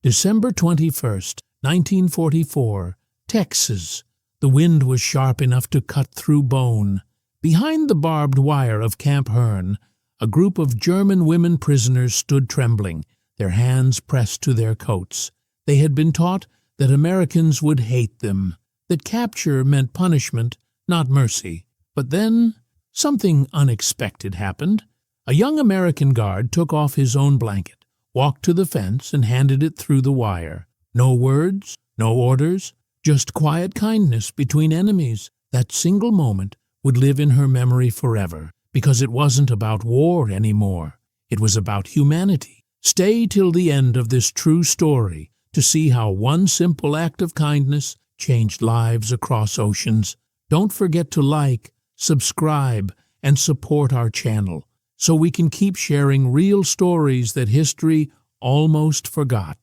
December 21st, 1944, Texas. The wind was sharp enough to cut through bone. Behind the barbed wire of Camp Hearne, a group of German women prisoners stood trembling, their hands pressed to their coats. They had been taught that Americans would hate them, that capture meant punishment, not mercy. But then, something unexpected happened. A young American guard took off his own blanket, walked to the fence, and handed it through the wire. No words, no orders, just quiet kindness between enemies. That single moment would live in her memory forever, because it wasn't about war anymore. It was about humanity. Stay till the end of this true story to see how one simple act of kindness changed lives across oceans. Don't forget to like, subscribe, and support our channel so we can keep sharing real stories that history almost forgot.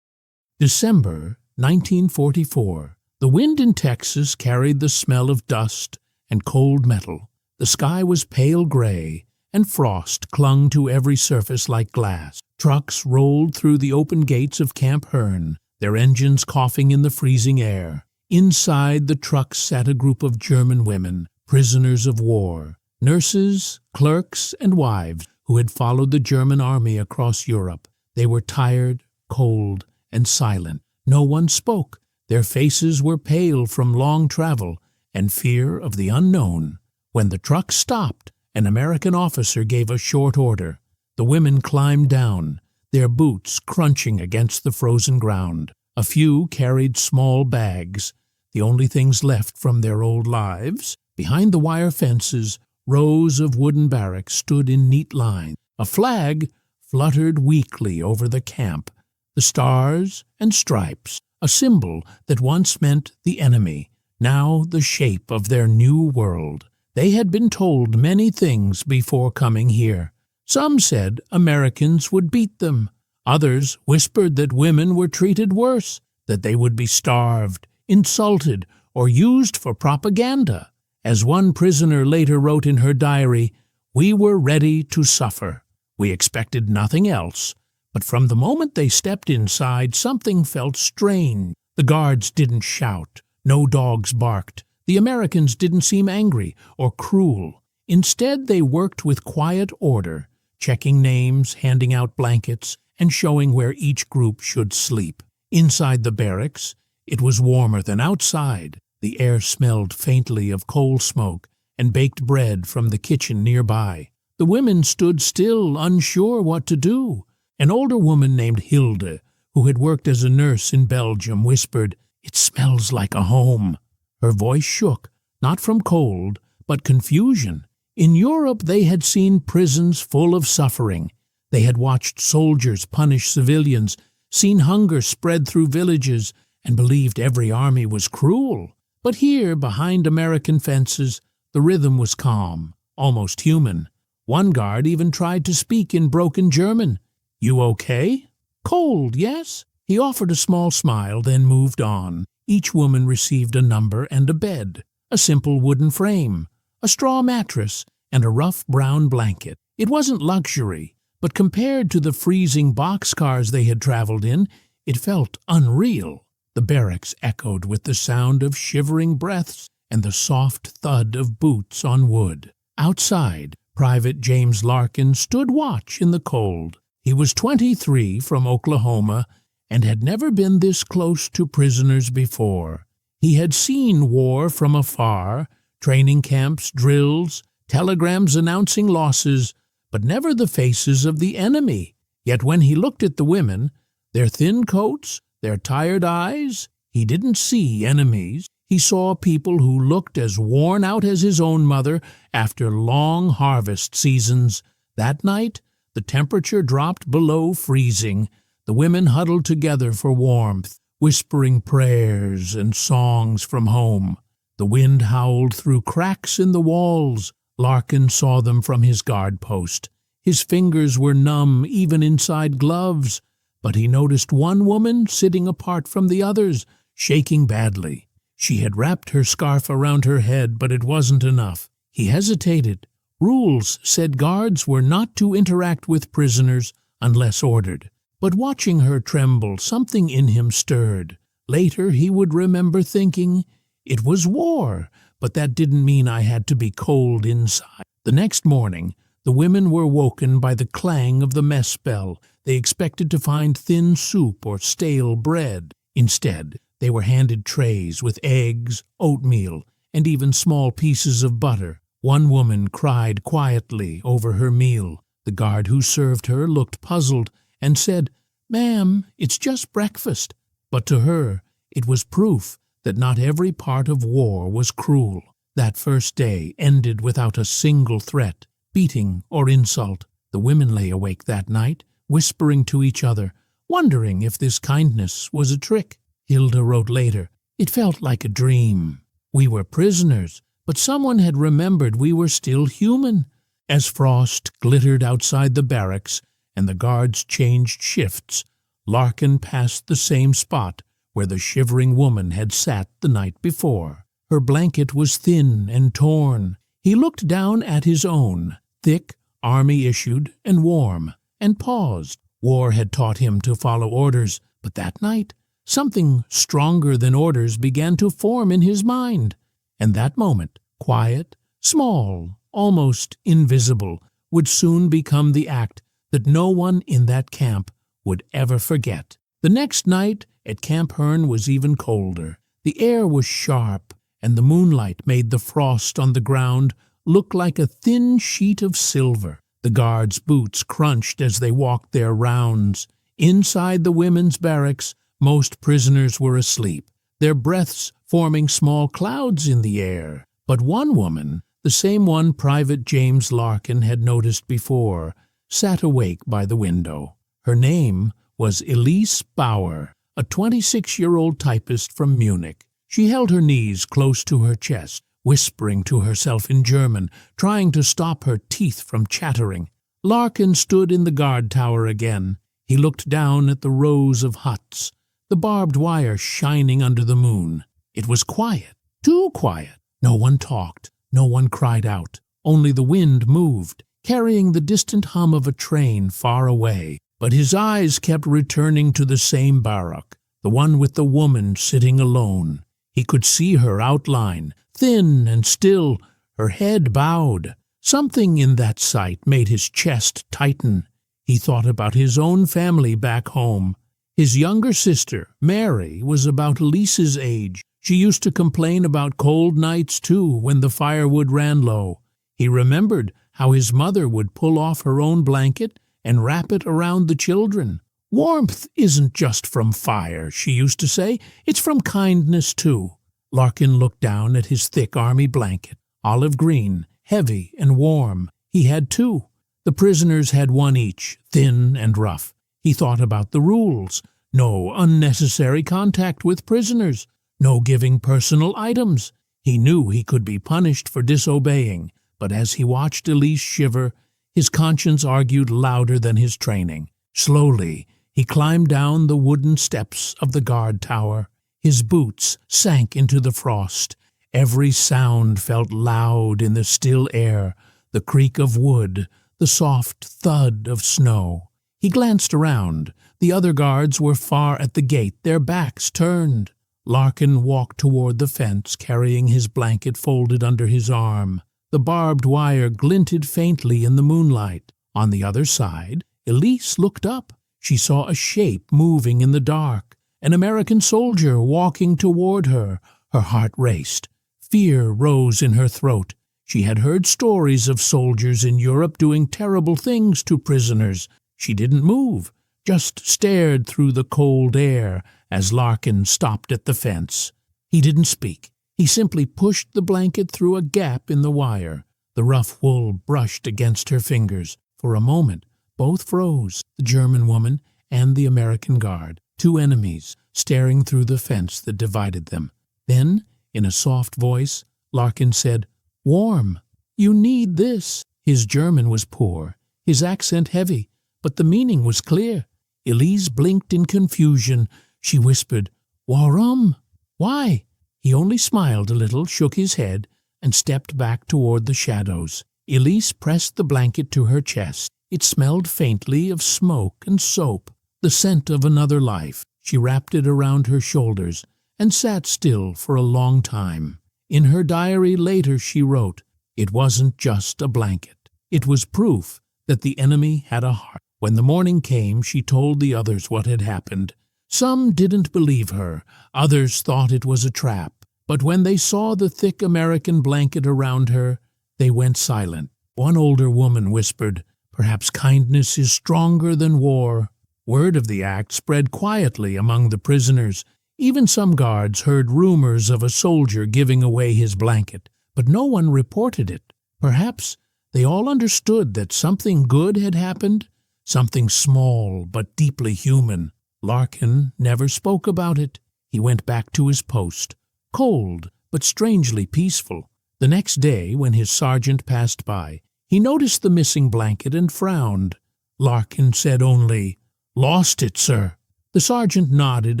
December 1944. The wind in Texas carried the smell of dust and cold metal. The sky was pale gray, and frost clung to every surface like glass. Trucks rolled through the open gates of Camp Hearne, their engines coughing in the freezing air. Inside the trucks sat a group of German women, prisoners of war, nurses, clerks, and wives who had followed the German army across Europe. They were tired, cold, and silent. No one spoke. Their faces were pale from long travel and fear of the unknown. When the truck stopped, an American officer gave a short order. The women climbed down, their boots crunching against the frozen ground. A few carried small bags, the only things left from their old lives. Behind the wire fences, rows of wooden barracks stood in neat lines. A flag fluttered weakly over the camp, the stars and stripes, a symbol that once meant the enemy, now the shape of their new world. They had been told many things before coming here. Some said Americans would beat them. Others whispered that women were treated worse, that they would be starved, insulted, or used for propaganda. As one prisoner later wrote in her diary, "We were ready to suffer. We expected nothing else. But from the moment they stepped inside, something felt strange. The guards didn't shout. No dogs barked. The Americans didn't seem angry or cruel. Instead, they worked with quiet order, checking names, handing out blankets, and showing where each group should sleep. Inside the barracks, it was warmer than outside. The air smelled faintly of coal smoke and baked bread from the kitchen nearby. The women stood still, unsure what to do. An older woman named Hilde, who had worked as a nurse in Belgium, whispered, "It smells like a home." Her voice shook, not from cold, but confusion. In Europe they had seen prisons full of suffering. They had watched soldiers punish civilians, seen hunger spread through villages, and believed every army was cruel. But here, behind American fences, the rhythm was calm, almost human. One guard even tried to speak in broken German. "You okay?" "Cold, yes?" He offered a small smile, then moved on. Each woman received a number and a bed, a simple wooden frame, a straw mattress, and a rough brown blanket. It wasn't luxury, but compared to the freezing boxcars they had traveled in, it felt unreal. The barracks echoed with the sound of shivering breaths and the soft thud of boots on wood. Outside, Private James Larkin stood watch in the cold. He was 23, from Oklahoma, and had never been this close to prisoners before. He had seen war from afar, training camps, drills, telegrams announcing losses, but never the faces of the enemy. Yet when he looked at the women, their thin coats, their tired eyes, he didn't see enemies. He saw people who looked as worn out as his own mother after long harvest seasons. That night, the temperature dropped below freezing. The women huddled together for warmth, whispering prayers and songs from home. The wind howled through cracks in the walls. Larkin saw them from his guard post. His fingers were numb even inside gloves, but he noticed one woman sitting apart from the others, shaking badly. She had wrapped her scarf around her head, but it wasn't enough. He hesitated. Rules said guards were not to interact with prisoners unless ordered. But watching her tremble, something in him stirred. Later he would remember thinking, "It was war, but that didn't mean I had to be cold inside." The next morning, the women were woken by the clang of the mess bell. They expected to find thin soup or stale bread. Instead, they were handed trays with eggs, oatmeal, and even small pieces of butter. One woman cried quietly over her meal. The guard who served her looked puzzled and said, "Ma'am, it's just breakfast." But to her, it was proof that not every part of war was cruel. That first day ended without a single threat, beating, or insult. The women lay awake that night, whispering to each other, wondering if this kindness was a trick. Hilda wrote later, "It felt like a dream. We were prisoners, but someone had remembered we were still human." As frost glittered outside the barracks and the guards changed shifts, Larkin passed the same spot where the shivering woman had sat the night before. Her blanket was thin and torn. He looked down at his own, thick, army-issued, and warm, and paused. War had taught him to follow orders, but that night, something stronger than orders began to form in his mind. And that moment, quiet, small, almost invisible, would soon become the act that no one in that camp would ever forget. The next night at Camp Hearne was even colder. The air was sharp, and the moonlight made the frost on the ground look like a thin sheet of silver. The guards' boots crunched as they walked their rounds. Inside the women's barracks, most prisoners were asleep, their breaths forming small clouds in the air. But one woman, the same one Private James Larkin had noticed before, sat awake by the window. Her name was Elise Bauer, a 26-year-old typist from Munich. She held her knees close to her chest, whispering to herself in German, trying to stop her teeth from chattering. Larkin stood in the guard tower again. He looked down at the rows of huts, the barbed wire shining under the moon. It was quiet, too quiet. No one talked, no one cried out. Only the wind moved, carrying the distant hum of a train far away. But his eyes kept returning to the same barrack, the one with the woman sitting alone. He could see her outline, thin and still, her head bowed. Something in that sight made his chest tighten. He thought about his own family back home. His younger sister, Mary, was about Lisa's age. She used to complain about cold nights, too, when the firewood ran low. He remembered how his mother would pull off her own blanket and wrap it around the children. "Warmth isn't just from fire," she used to say. "It's from kindness, too." Larkin looked down at his thick army blanket, olive green, heavy and warm. He had two. The prisoners had one each, thin and rough. He thought about the rules. No unnecessary contact with prisoners. No giving personal items. He knew he could be punished for disobeying, but as he watched Elise shiver, his conscience argued louder than his training. Slowly, he climbed down the wooden steps of the guard tower. His boots sank into the frost. Every sound felt loud in the still air, the creak of wood, the soft thud of snow. He glanced around. The other guards were far at the gate, their backs turned. Larkin walked toward the fence, carrying his blanket folded under his arm. The barbed wire glinted faintly in the moonlight. On the other side, Elise looked up. She saw a shape moving in the dark, an American soldier walking toward her. Her heart raced. Fear rose in her throat. She had heard stories of soldiers in Europe doing terrible things to prisoners. She didn't move, just stared through the cold air as Larkin stopped at the fence. He didn't speak. He simply pushed the blanket through a gap in the wire. The rough wool brushed against her fingers. For a moment, both froze, the German woman and the American guard, two enemies, staring through the fence that divided them. Then, in a soft voice, Larkin said, "Warm. You need this." His German was poor, his accent heavy, but the meaning was clear. Elise blinked in confusion. She whispered, "Warum?" "Why?" He only smiled a little, shook his head, and stepped back toward the shadows. Elise pressed the blanket to her chest. It smelled faintly of smoke and soap. the scent of another life. She wrapped it around her shoulders and sat still for a long time. In her diary later she wrote, "It wasn't just a blanket. It was proof that the enemy had a heart." When the morning came, she told the others what had happened. Some didn't believe her, others thought it was a trap. But when they saw the thick American blanket around her, they went silent. One older woman whispered, "Perhaps kindness is stronger than war." Word of the act spread quietly among the prisoners. Even some guards heard rumors of a soldier giving away his blanket, but no one reported it. Perhaps they all understood that something good had happened, something small but deeply human. Larkin never spoke about it. He went back to his post, cold but strangely peaceful. The next day, when his sergeant passed by, he noticed the missing blanket and frowned. Larkin said only, "Lost it, sir." The sergeant nodded,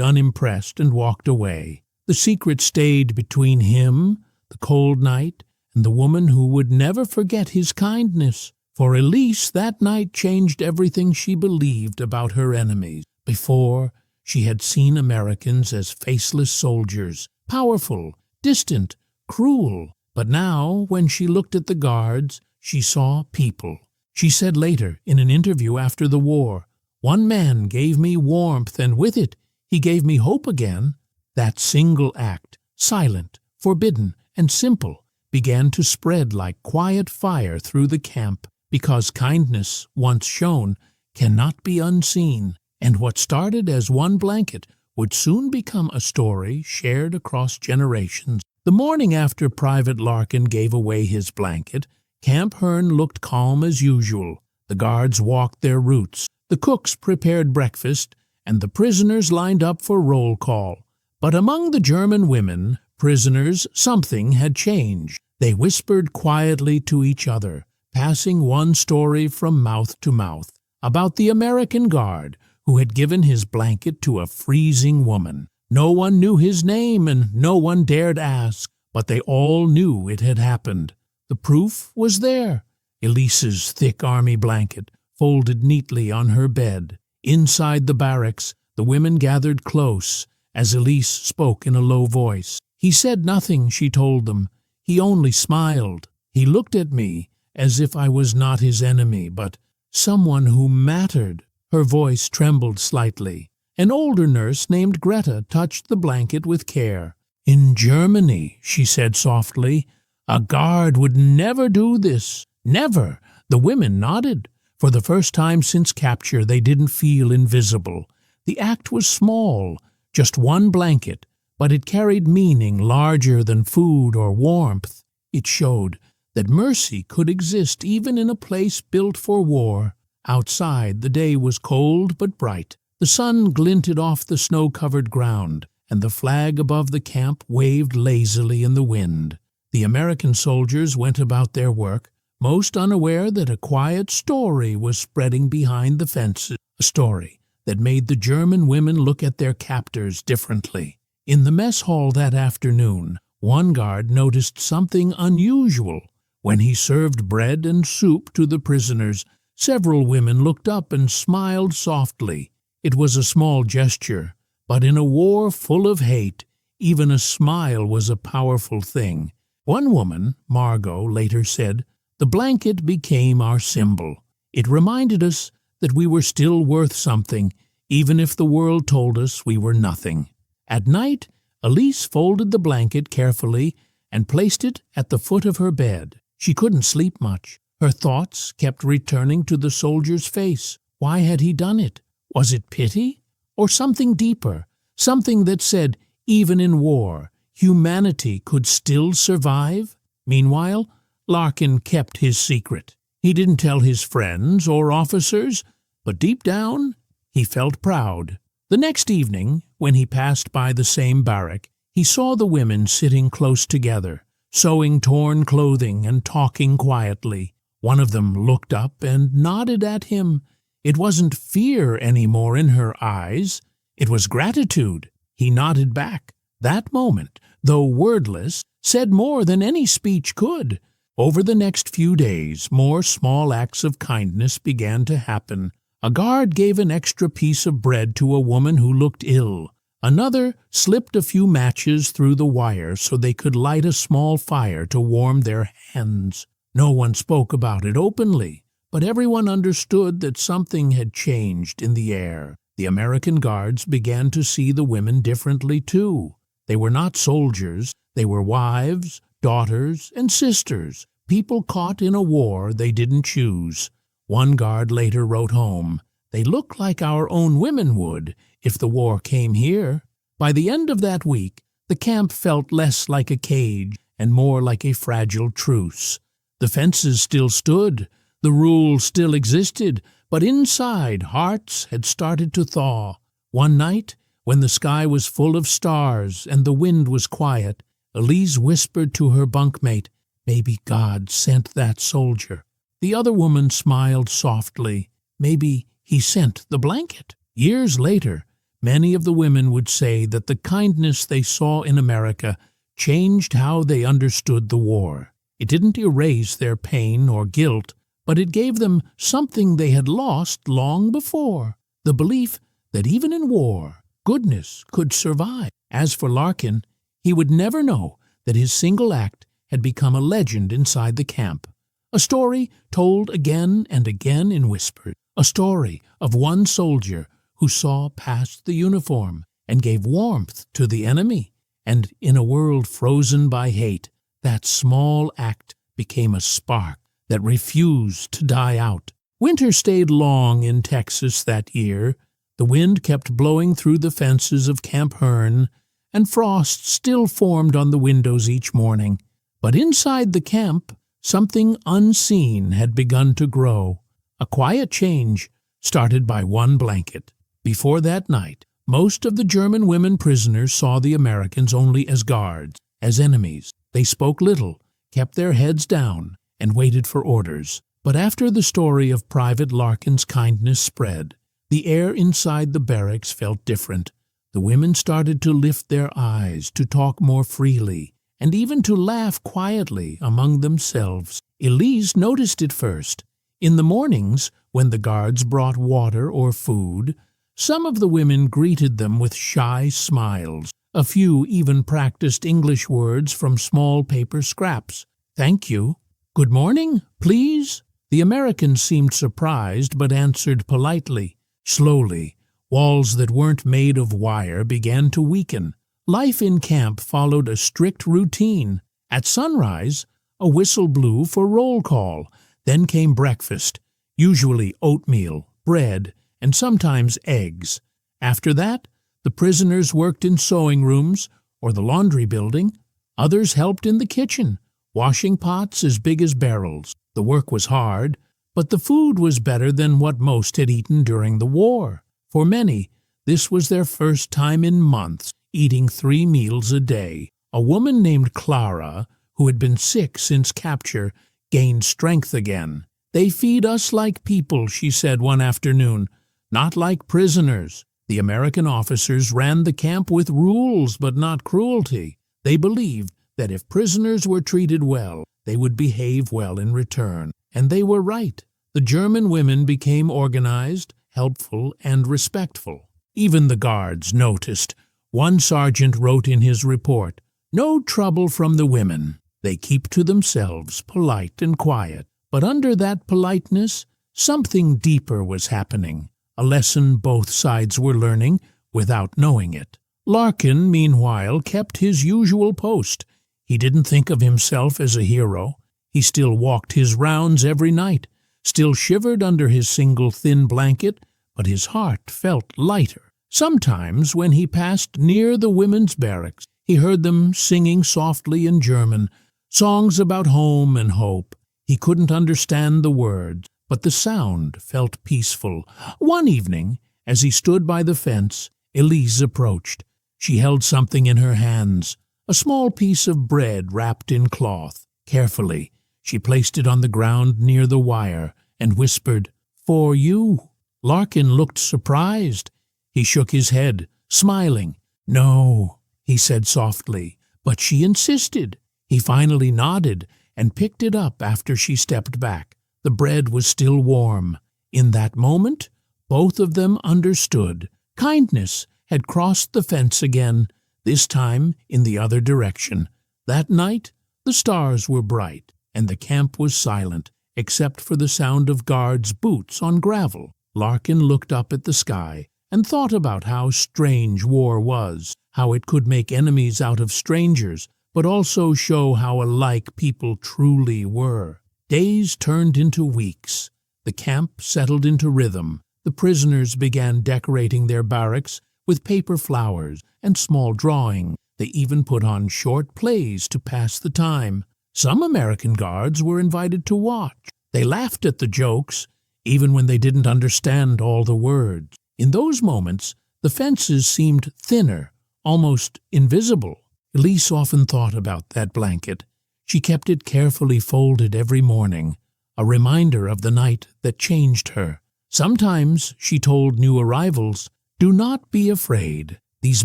unimpressed, and walked away. The secret stayed between him, the cold night, and the woman who would never forget his kindness. For Elise, that night changed everything she believed about her enemies. Before, she had seen Americans as faceless soldiers, powerful, distant, cruel. But now, when she looked at the guards, she saw people. She said later, in an interview after the war, "One man gave me warmth, and with it, he gave me hope again." That single act, silent, forbidden, and simple, began to spread like quiet fire through the camp, because kindness, once shown, cannot be unseen. And what started as one blanket would soon become a story shared across generations. The morning after Private Larkin gave away his blanket, Camp Hearne looked calm as usual. The guards walked their routes, the cooks prepared breakfast, and the prisoners lined up for roll call. But among the German women, prisoners, something had changed. They whispered quietly to each other, passing one story from mouth to mouth, about the American guard who had given his blanket to a freezing woman. No one knew his name and no one dared ask, but they all knew it had happened. The proof was there. Elise's thick army blanket, folded neatly on her bed. Inside the barracks, the women gathered close as Elise spoke in a low voice. "He said nothing," she told them. "He only smiled. He looked at me as if I was not his enemy, but someone who mattered." Her voice trembled slightly. An older nurse named Greta touched the blanket with care. "In Germany," she said softly, "a guard would never do this. Never." The women nodded. For the first time since capture, they didn't feel invisible. The act was small, just one blanket, but it carried meaning larger than food or warmth. It showed that mercy could exist even in a place built for war. Outside, the day was cold but bright. The sun glinted off the snow-covered ground, and the flag above the camp waved lazily in the wind. The American soldiers went about their work, most unaware that a quiet story was spreading behind the fences, a story that made the German women look at their captors differently. In the mess hall that afternoon, one guard noticed something unusual. When he served bread and soup to the prisoners, several women looked up and smiled softly. It was a small gesture, but in a war full of hate, even a smile was a powerful thing. One woman, Margot, later said, "The blanket became our symbol. It reminded us that we were still worth something, even if the world told us we were nothing." At night, Elise folded the blanket carefully and placed it at the foot of her bed. She couldn't sleep much. Her thoughts kept returning to the soldier's face. Why had he done it? Was it pity? Or something deeper? Something that said, even in war, humanity could still survive? Meanwhile, Larkin kept his secret. He didn't tell his friends or officers, but deep down, he felt proud. The next evening, when he passed by the same barrack, he saw the women sitting close together, sewing torn clothing and talking quietly. One of them looked up and nodded at him. It wasn't fear anymore in her eyes. It was gratitude. He nodded back. That moment, though wordless, said more than any speech could. Over the next few days, more small acts of kindness began to happen. A guard gave an extra piece of bread to a woman who looked ill. Another slipped a few matches through the wire so they could light a small fire to warm their hands. No one spoke about it openly, but everyone understood that something had changed in the air. The American guards began to see the women differently too. They were not soldiers, they were wives, daughters, and sisters, people caught in a war they didn't choose. One guard later wrote home, "They look like our own women would if the war came here." By the end of that week, the camp felt less like a cage and more like a fragile truce. The fences still stood, the rules still existed, but inside hearts had started to thaw. One night, when the sky was full of stars and the wind was quiet, Elise whispered to her bunkmate, "Maybe God sent that soldier." The other woman smiled softly. "Maybe he sent the blanket." Years later, many of the women would say that the kindness they saw in America changed how they understood the war. It didn't erase their pain or guilt, but it gave them something they had lost long before, the belief that even in war, goodness could survive. As for Larkin, he would never know that his single act had become a legend inside the camp. A story told again and again in whispers. A story of one soldier who saw past the uniform and gave warmth to the enemy. And in a world frozen by hate, that small act became a spark that refused to die out. Winter stayed long in Texas that year. The wind kept blowing through the fences of Camp Hearne, and frost still formed on the windows each morning. But inside the camp, something unseen had begun to grow. A quiet change started by one blanket. Before that night, most of the German women prisoners saw the Americans only as guards, as enemies. They spoke little, kept their heads down, and waited for orders. But after the story of Private Larkin's kindness spread, the air inside the barracks felt different. The women started to lift their eyes, to talk more freely, and even to laugh quietly among themselves. Elise noticed it first. In the mornings, when the guards brought water or food, some of the women greeted them with shy smiles. A few even practiced English words from small paper scraps. "Thank you." "Good morning, please." The Americans seemed surprised but answered politely. Slowly, walls that weren't made of wire began to weaken. Life in camp followed a strict routine. At sunrise, a whistle blew for roll call. Then came breakfast, usually oatmeal, bread, and sometimes eggs. After that, the prisoners worked in sewing rooms or the laundry building. Others helped in the kitchen, washing pots as big as barrels. The work was hard, but the food was better than what most had eaten during the war. For many, this was their first time in months eating 3 meals a day. A woman named Clara, who had been sick since capture, gained strength again. "They feed us like people," she said one afternoon, "not like prisoners." The American officers ran the camp with rules but not cruelty. They believed that if prisoners were treated well, they would behave well in return. And they were right. The German women became organized, helpful, and respectful. Even the guards noticed. One sergeant wrote in his report, "No trouble from the women. They keep to themselves, polite and quiet." But under that politeness, something deeper was happening, a lesson both sides were learning without knowing it. Larkin, meanwhile, kept his usual post. He didn't think of himself as a hero. He still walked his rounds every night, still shivered under his single thin blanket, but his heart felt lighter. Sometimes, when he passed near the women's barracks, he heard them singing softly in German, songs about home and hope. He couldn't understand the words, but the sound felt peaceful. One evening, as he stood by the fence, Elise approached. She held something in her hands, a small piece of bread wrapped in cloth. Carefully, she placed it on the ground near the wire and whispered, "For you." Larkin looked surprised. He shook his head, smiling. "No," he said softly, but she insisted. He finally nodded and picked it up after she stepped back. The bread was still warm. In that moment, Both of them understood. Kindness had crossed the fence again, this time in the other direction. That night, the stars were bright, and the camp was silent, except for the sound of guards' boots on gravel. Larkin looked up at the sky and thought about how strange war was, how it could make enemies out of strangers, but also show how alike people truly were. Days turned into weeks. The camp settled into rhythm. The prisoners began decorating their barracks with paper flowers and small drawing. They even put on short plays to pass the time. Some American guards were invited to watch. They laughed at the jokes, even when they didn't understand all the words. In those moments, the fences seemed thinner, almost invisible. Elise often thought about that blanket. She kept it carefully folded every morning, a reminder of the night that changed her. Sometimes she told new arrivals, "Do not be afraid. These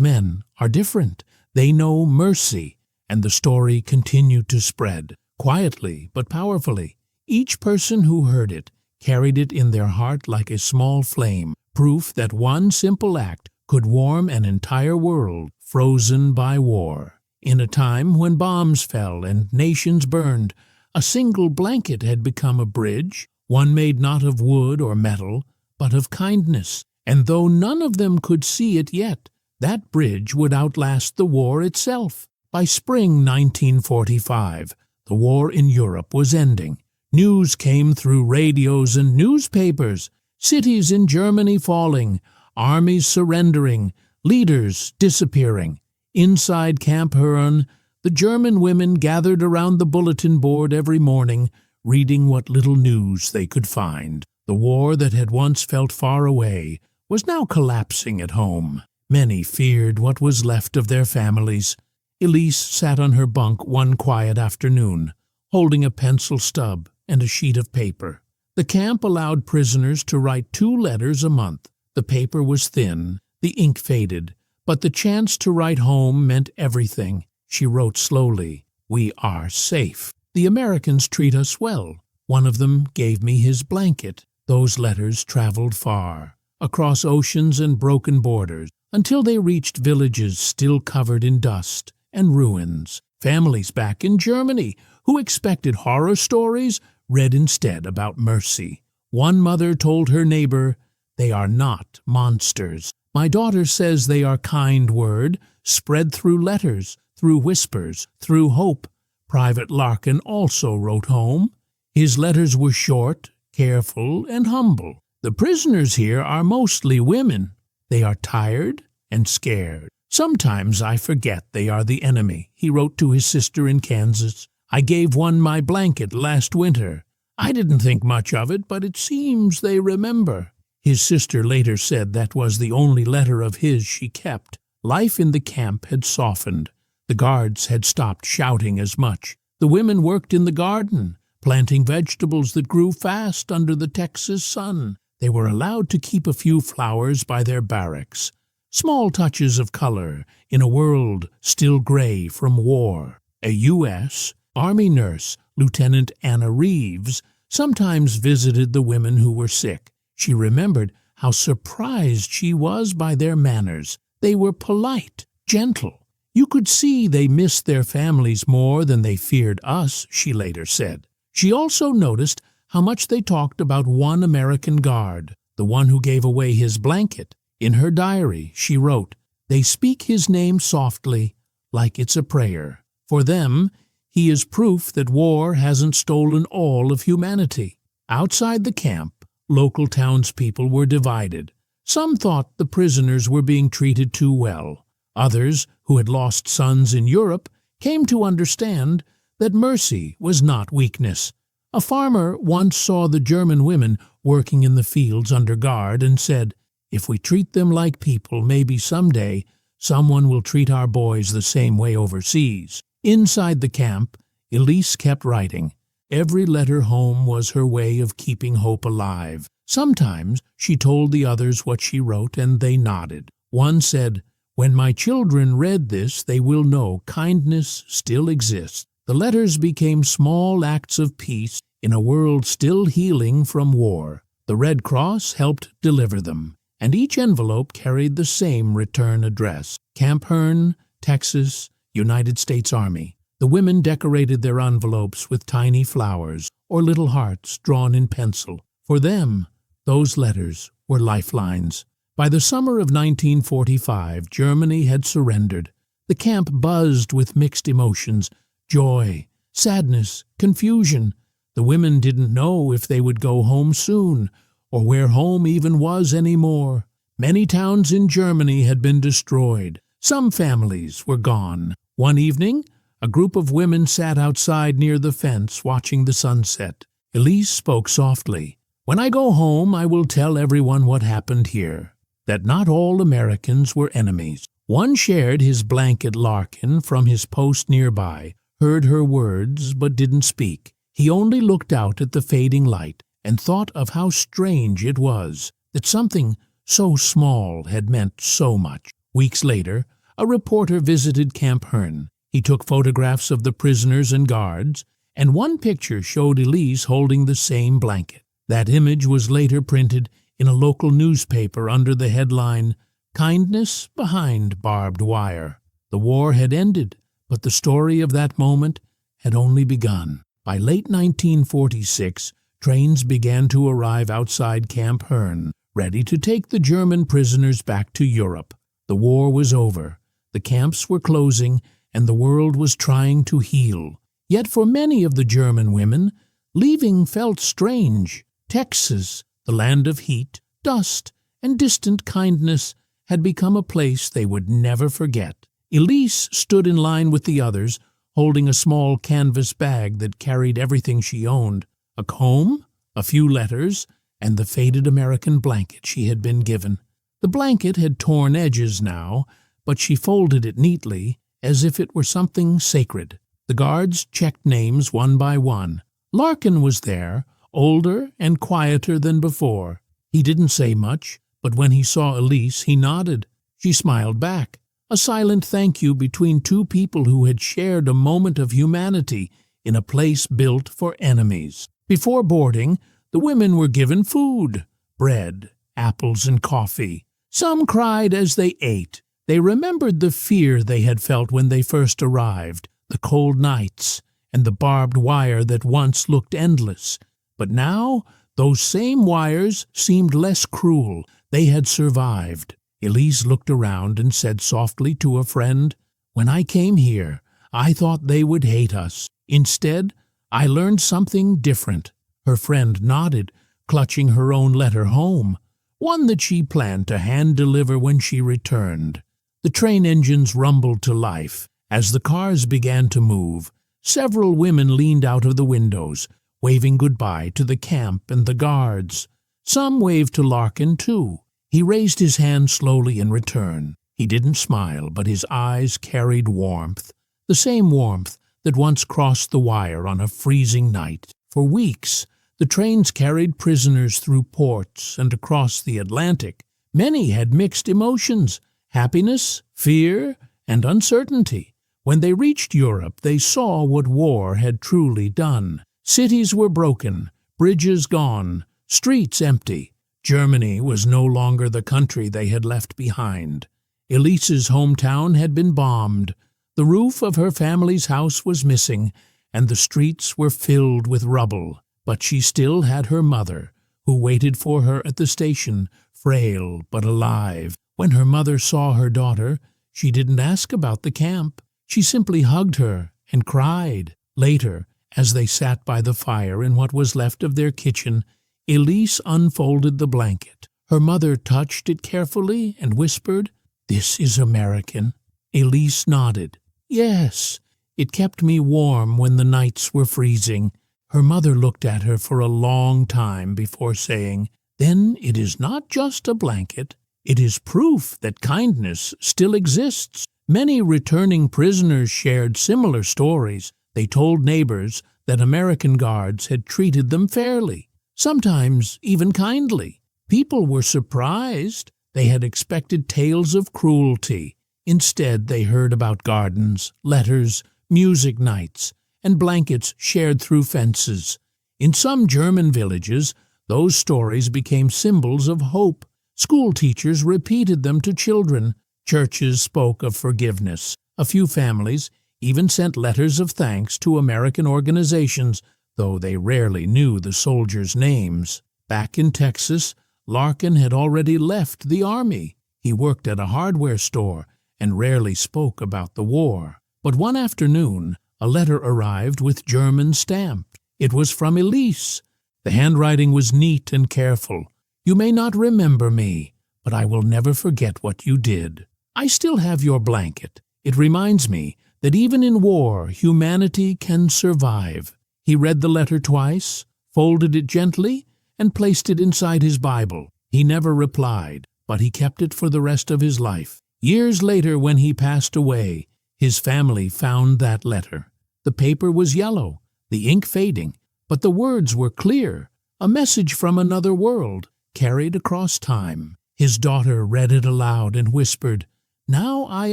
men are different. They know mercy." And the story continued to spread, quietly but powerfully. Each person who heard it carried it in their heart like a small flame, proof that one simple act could warm an entire world frozen by war. In a time when bombs fell and nations burned, a single blanket had become a bridge, one made not of wood or metal, but of kindness. And though none of them could see it yet, that bridge would outlast the war itself. By spring 1945, the war in Europe was ending. News came through radios and newspapers, cities in Germany falling, armies surrendering, leaders disappearing. Inside Camp Hearne, the German women gathered around the bulletin board every morning, reading what little news they could find. The war that had once felt far away was now collapsing at home. Many feared what was left of their families. Elise sat on her bunk one quiet afternoon, holding a pencil stub and a sheet of paper. The camp allowed prisoners to write 2 letters a month. The paper was thin, the ink faded, but the chance to write home meant everything. She wrote slowly, "We are safe. The Americans treat us well. One of them gave me his blanket." Those letters traveled far, across oceans and broken borders, until they reached villages still covered in dust and ruins. Families back in Germany, who expected horror stories, read instead about mercy. One mother told her neighbor, "They are not monsters. My daughter says they are kind word, spread through letters, through whispers, through hope." Private Larkin also wrote home. His letters were short, careful, and humble. "The prisoners here are mostly women. They are tired and scared. Sometimes I forget they are the enemy," he wrote to his sister in Kansas. "I gave one my blanket last winter. I didn't think much of it, but it seems they remember." His sister later said that was the only letter of his she kept. Life in the camp had softened. The guards had stopped shouting as much. The women worked in the garden, planting vegetables that grew fast under the Texas sun. They were allowed to keep a few flowers by their barracks. Small touches of color in a world still gray from war. A U.S. Army nurse, Lieutenant Anna Reeves, sometimes visited the women who were sick. She remembered how surprised she was by their manners. They were polite, gentle. "You could see they missed their families more than they feared us," she later said. She also noticed how much they talked about one American guard, the one who gave away his blanket. In her diary, she wrote, "They speak his name softly, like it's a prayer. For them, he is proof that war hasn't stolen all of humanity." Outside the camp, local townspeople were divided. Some thought the prisoners were being treated too well. Others, who had lost sons in Europe, came to understand that mercy was not weakness. A farmer once saw the German women working in the fields under guard and said, "If we treat them like people, maybe someday someone will treat our boys the same way overseas." Inside the camp, Elise kept writing. Every letter home was her way of keeping hope alive. Sometimes she told the others what she wrote, and they nodded. One said, "When my children read this, they will know kindness still exists." The letters became small acts of peace in a world still healing from war. The Red Cross helped deliver them, and each envelope carried the same return address: Camp Hearne, Texas, United States Army. The women decorated their envelopes with tiny flowers or little hearts drawn in pencil. For them, those letters were lifelines. By the summer of 1945, Germany had surrendered. The camp buzzed with mixed emotions: joy, sadness, confusion. The women didn't know if they would go home soon, or where home even was anymore. Many towns in Germany had been destroyed. Some families were gone. One evening, a group of women sat outside near the fence watching the sunset. Elise spoke softly. "When I go home, I will tell everyone what happened here, that not all Americans were enemies." One shared his blanket. Larkin, from his post nearby, heard her words but didn't speak. He only looked out at the fading light and thought of how strange it was that something so small had meant so much. Weeks later, a reporter visited Camp Hearne. He took photographs of the prisoners and guards, and one picture showed Elise holding the same blanket. That image was later printed in a local newspaper under the headline, "Kindness Behind Barbed Wire." The war had ended, but the story of that moment had only begun. By late 1946, trains began to arrive outside Camp Hearne, ready to take the German prisoners back to Europe. The war was over. The camps were closing, and the world was trying to heal. Yet for many of the German women, leaving felt strange. Texas, the land of heat, dust, and distant kindness, had become a place they would never forget. Elise stood in line with the others, holding a small canvas bag that carried everything she owned: a comb, a few letters, and the faded American blanket she had been given. The blanket had torn edges now, but she folded it neatly, as if it were something sacred. The guards checked names one by one. Larkin was there, older and quieter than before. He didn't say much, but when he saw Elise, he nodded. She smiled back, a silent thank you between two people who had shared a moment of humanity in a place built for enemies. Before boarding, the women were given food: bread, apples, and coffee. Some cried as they ate. They remembered the fear they had felt when they first arrived, the cold nights, and the barbed wire that once looked endless. But now, those same wires seemed less cruel. They had survived. Elise looked around and said softly to a friend, "When I came here, I thought they would hate us. Instead, I learned something different." Her friend nodded, clutching her own letter home, one that she planned to hand-deliver when she returned. The train engines rumbled to life. As the cars began to move, several women leaned out of the windows, waving goodbye to the camp and the guards. Some waved to Larkin, too. He raised his hand slowly in return. He didn't smile, but his eyes carried warmth, the same warmth that once crossed the wire on a freezing night. For weeks, the trains carried prisoners through ports and across the Atlantic. Many had mixed emotions: happiness, fear, and uncertainty. When they reached Europe, they saw what war had truly done. Cities were broken, bridges gone, streets empty. Germany was no longer the country they had left behind. Elise's hometown had been bombed. The roof of her family's house was missing, and the streets were filled with rubble. But she still had her mother, who waited for her at the station, frail but alive. When her mother saw her daughter, she didn't ask about the camp. She simply hugged her and cried. Later, as they sat by the fire in what was left of their kitchen, Elise unfolded the blanket. Her mother touched it carefully and whispered, "This is American." Elise nodded. "Yes, it kept me warm when the nights were freezing." Her mother looked at her for a long time before saying, "Then it is not just a blanket. It is proof that kindness still exists." Many returning prisoners shared similar stories. They told neighbors that American guards had treated them fairly, sometimes even kindly. People were surprised. They had expected tales of cruelty. Instead, they heard about gardens, letters, music nights, and blankets shared through fences. In some German villages, Those stories became symbols of hope. School teachers repeated them to children. Churches spoke of forgiveness. A few families even sent letters of thanks to American organizations, though they rarely knew the soldiers' names. Back in Texas, Larkin had already left the Army. He worked at a hardware store and rarely spoke about the war. But one afternoon, a letter arrived with German stamp. It was from Elise. The handwriting was neat and careful. "You may not remember me, but I will never forget what you did. I still have your blanket. It reminds me that even in war, humanity can survive." He read the letter twice, folded it gently, and placed it inside his Bible. He never replied, but he kept it for the rest of his life. Years later, when he passed away, his family found that letter. The paper was yellow, the ink fading, but the words were clear, a message from another world, carried across time. His daughter read it aloud and whispered, "Now I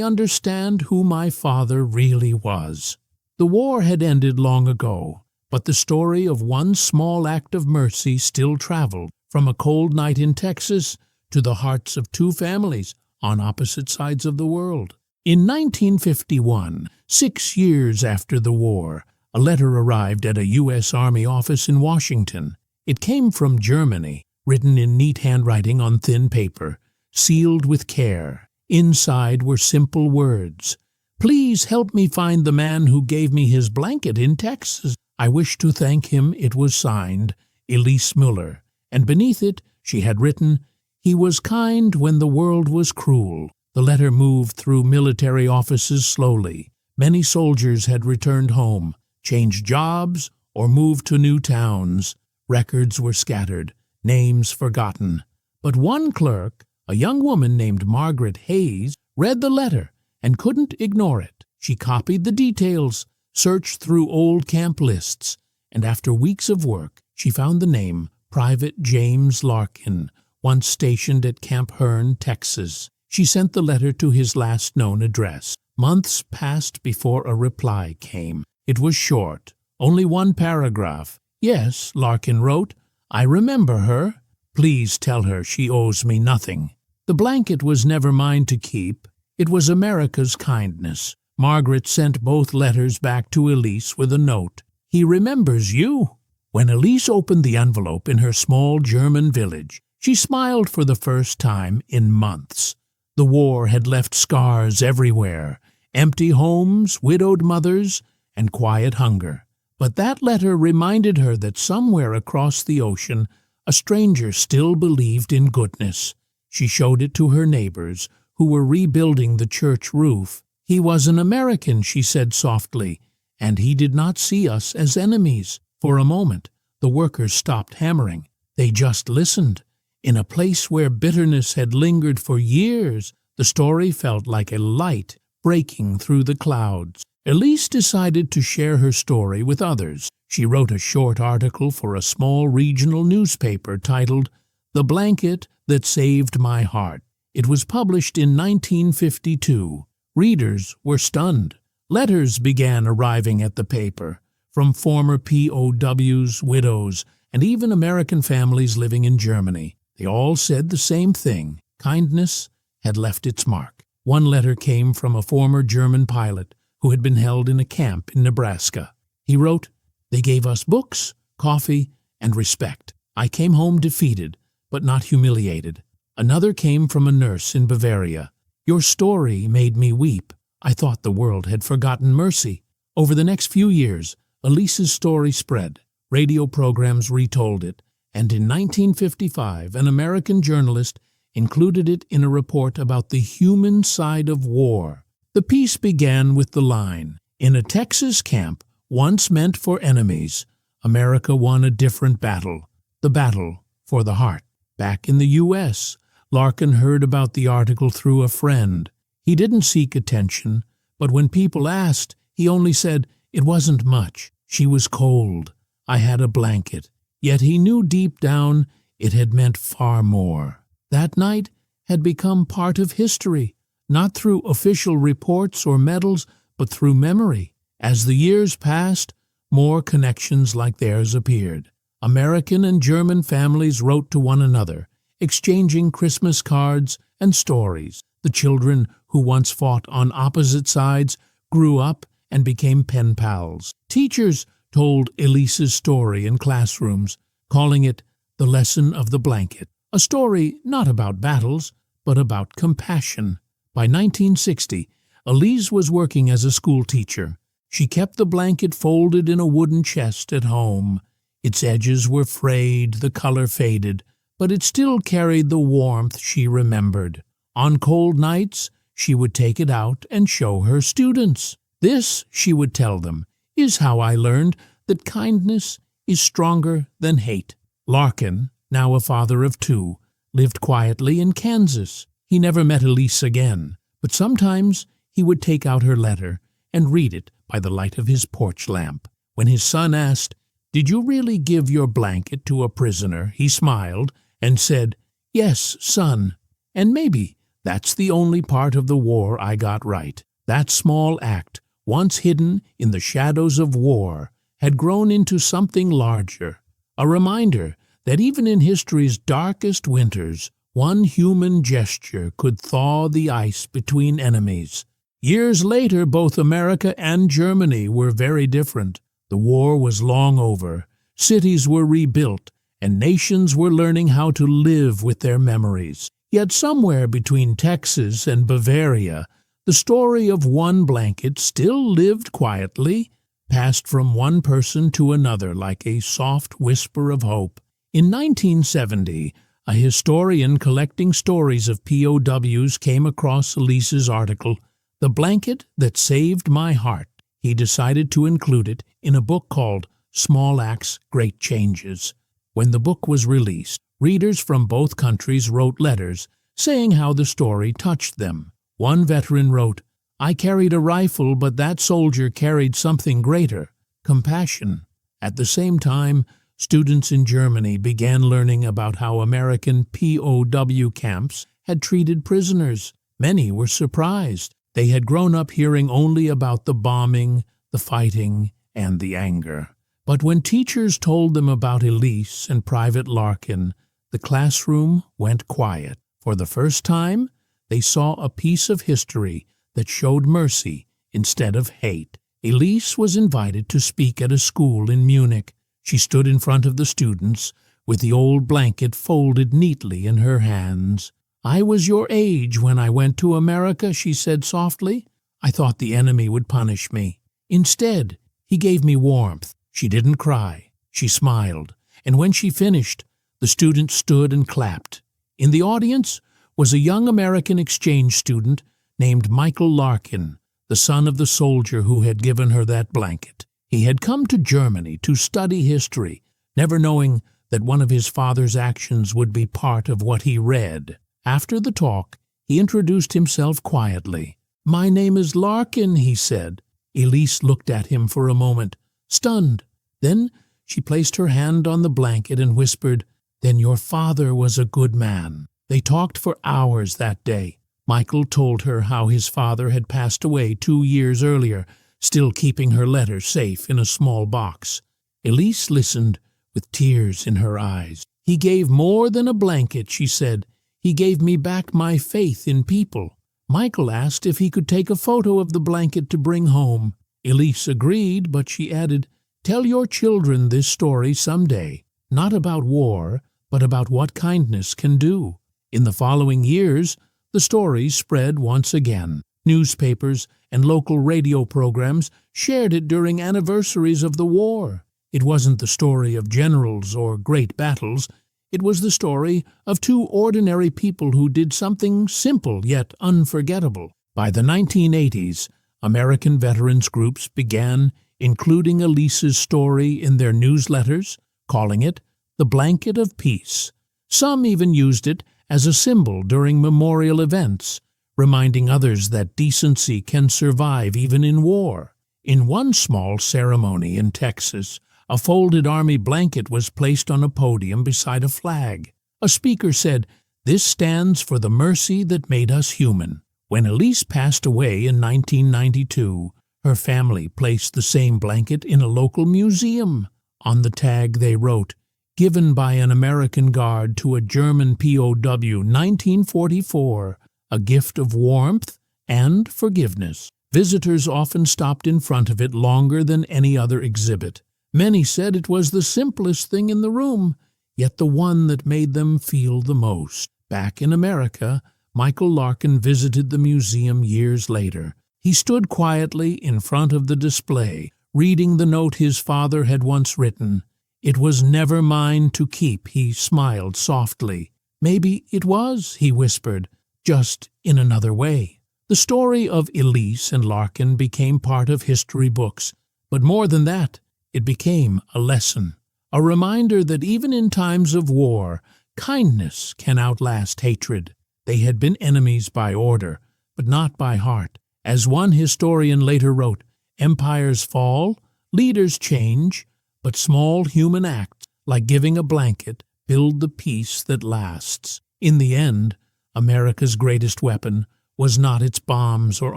understand who my father really was." The war had ended long ago, but the story of one small act of mercy still traveled from a cold night in Texas to the hearts of two families on opposite sides of the world. In 1951, 6 years after the war, a letter arrived at a U.S. Army office in Washington. It came from Germany, written in neat handwriting on thin paper, sealed with care. Inside were simple words. "Please help me find the man who gave me his blanket in Texas. I wish to thank him." It was signed, Elise Muller, and beneath it she had written, "He was kind when the world was cruel." The letter moved through military offices slowly. Many soldiers had returned home, changed jobs, or moved to new towns. Records were scattered, names forgotten. But one clerk, a young woman named Margaret Hayes, read the letter and couldn't ignore it. She copied the details, searched through old camp lists, and after weeks of work, she found the name Private James Larkin, once stationed at Camp Hearne, Texas. She sent the letter to his last known address. Months passed before a reply came. It was short, only one paragraph. "Yes," Larkin wrote, "I remember her. Please tell her she owes me nothing." The blanket was never mine to keep. It was America's kindness. Margaret sent both letters back to Elise with a note. "He remembers you." When Elise opened the envelope in her small German village, she smiled for the first time in months. The war had left scars everywhere, empty homes, widowed mothers, and quiet hunger. But that letter reminded her that somewhere across the ocean, a stranger still believed in goodness. She showed it to her neighbors, who were rebuilding the church roof. "He was an American," she said softly, "and he did not see us as enemies." For a moment, the workers stopped hammering. They just listened. In a place where bitterness had lingered for years, the story felt like a light breaking through the clouds. Elise decided to share her story with others. She wrote a short article for a small regional newspaper titled "The Blanket That Saved My Heart." It was published in 1952. Readers were stunned. Letters began arriving at the paper from former POWs, widows, and even American families living in Germany. They all said the same thing. Kindness had left its mark. One letter came from a former German pilot who had been held in a camp in Nebraska. He wrote, "They gave us books, coffee, and respect. I came home defeated, but not humiliated." Another came from a nurse in Bavaria. "Your story made me weep. I thought the world had forgotten mercy." Over the next few years, Elise's story spread. Radio programs retold it, and in 1955, an American journalist included it in a report about the human side of war. The piece began with the line, "In a Texas camp, once meant for enemies, America won a different battle, the battle for the heart." Back in the U.S., Larkin heard about the article through a friend. He didn't seek attention, but when people asked, he only said, "It wasn't much. She was cold. I had a blanket." Yet he knew deep down it had meant far more. That night had become part of history, not through official reports or medals, but through memory. As the years passed, more connections like theirs appeared. American and German families wrote to one another, exchanging Christmas cards and stories. The children who once fought on opposite sides grew up and became pen pals. Teachers told Elise's story in classrooms, calling it The Lesson of the Blanket, a story not about battles, but about compassion. By 1960, Elise was working as a school teacher. She kept the blanket folded in a wooden chest at home. Its edges were frayed, the color faded, but it still carried the warmth she remembered. On cold nights, she would take it out and show her students. This, she would tell them, is how I learned that kindness is stronger than hate. Larkin, now a father of 2, lived quietly in Kansas. He never met Elise again, but sometimes he would take out her letter and read it by the light of his porch lamp. When his son asked, "Did you really give your blanket to a prisoner?" he smiled and said, "Yes, son, and maybe that's the only part of the war I got right." That small act, once hidden in the shadows of war, had grown into something larger, a reminder that even in history's darkest winters, one human gesture could thaw the ice between enemies. Years later, both America and Germany were very different. The war was long over, cities were rebuilt, and nations were learning how to live with their memories. Yet somewhere between Texas and Bavaria, the story of one blanket still lived quietly, passed from one person to another like a soft whisper of hope. In 1970, a historian collecting stories of POWs came across Elise's article, "The Blanket That Saved My Heart." He decided to include it in a book called Small Acts, Great Changes. When the book was released, readers from both countries wrote letters saying how the story touched them. One veteran wrote, "I carried a rifle, but that soldier carried something greater, compassion." At the same time, students in Germany began learning about how American POW camps had treated prisoners. Many were surprised. They had grown up hearing only about the bombing, the fighting, and the anger. But when teachers told them about Elise and Private Larkin, the classroom went quiet. For the first time, they saw a piece of history that showed mercy instead of hate. Elise was invited to speak at a school in Munich. She stood in front of the students with the old blanket folded neatly in her hands. "I was your age when I went to America," she said softly. "I thought the enemy would punish me. Instead, he gave me warmth." She didn't cry. She smiled. And when she finished, the students stood and clapped. In the audience was a young American exchange student named Michael Larkin, the son of the soldier who had given her that blanket. He had come to Germany to study history, never knowing that one of his father's actions would be part of what he read. After the talk, he introduced himself quietly. "My name is Larkin," he said. Elise looked at him for a moment, stunned. Then she placed her hand on the blanket and whispered, "Then your father was a good man." They talked for hours that day. Michael told her how his father had passed away 2 years earlier, still keeping her letter safe in a small box. Elise listened with tears in her eyes. "He gave more than a blanket," she said. "He gave me back my faith in people." Michael asked if he could take a photo of the blanket to bring home. Elise agreed, but she added, "Tell your children this story someday, not about war, but about what kindness can do." In the following years, the story spread once again. Newspapers and local radio programs shared it during anniversaries of the war. It wasn't the story of generals or great battles. It was the story of 2 ordinary people who did something simple yet unforgettable. By the 1980s, American veterans groups began including Elise's story in their newsletters, calling it the Blanket of Peace. Some even used it as a symbol during memorial events, reminding others that decency can survive even in war. In one small ceremony in Texas, a folded army blanket was placed on a podium beside a flag. A speaker said, "This stands for the mercy that made us human." When Elise passed away in 1992, her family placed the same blanket in a local museum. On the tag they wrote, given by an American guard to a German POW, 1944, a gift of warmth and forgiveness. Visitors often stopped in front of it longer than any other exhibit. Many said it was the simplest thing in the room, yet the one that made them feel the most. Back in America, Michael Larkin visited the museum years later. He stood quietly in front of the display, reading the note his father had once written. "It was never mine to keep," he smiled softly. "Maybe it was," he whispered, "just in another way." The story of Elise and Larkin became part of history books, but more than that, it became a lesson, a reminder that even in times of war, kindness can outlast hatred. They had been enemies by order, but not by heart. As one historian later wrote, "Empires fall, leaders change, but small human acts, like giving a blanket, build the peace that lasts." In the end, America's greatest weapon was not its bombs or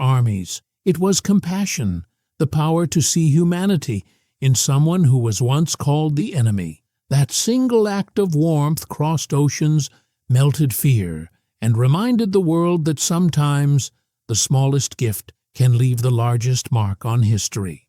armies. It was compassion, the power to see humanity in someone who was once called the enemy. That single act of warmth crossed oceans, melted fear, and reminded the world that sometimes the smallest gift can leave the largest mark on history.